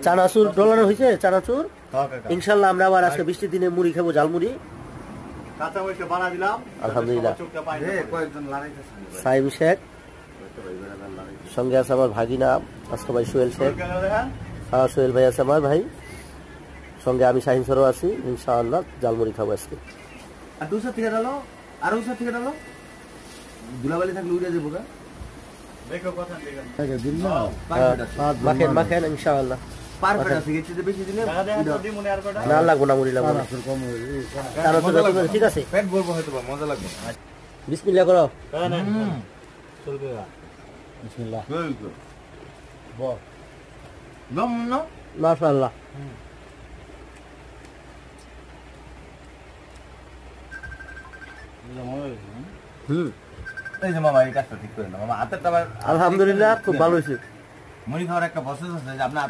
চানাচুর dollar হয়েছে চানাচুর ইনশাল্লাহ আমরা আবার আজকে বৃষ্টির দিনে মুড়ি খাবো ঝালমুড়ি আলহামদুলিল্লাহ সাইম শেখ সঙ্গে আছে আমার ভাগিনা আজকে ভাই সোহেল শেখ হ্যাঁ সোহেল ভাই আছে আমার ভাই সঙ্গে আমি শাহিন সরও আছি ইনশাআল্লাহ ঝালমুড়ি খাবো আজকে আর দুশো থেকে ডালো আর ওই থেকে ডালো দুলাবালি থাকলে উড়ে যাবো গা মাখেন মাখেন ইনশাআল্লাহ না লাগবো না মুড়ি লাগবো ঠিক আছে মজা লাগবে বিসমিল্লাহ করো মাশাআল্লাহ এই যে মামা এই কাজটা ঠিক করে না মামা হাতেরটা আলহামদুলিল্লাহ খুব ভালো হয়েছে মুড়ি খাওয়ার একটা প্রসেস আছে যে আপনার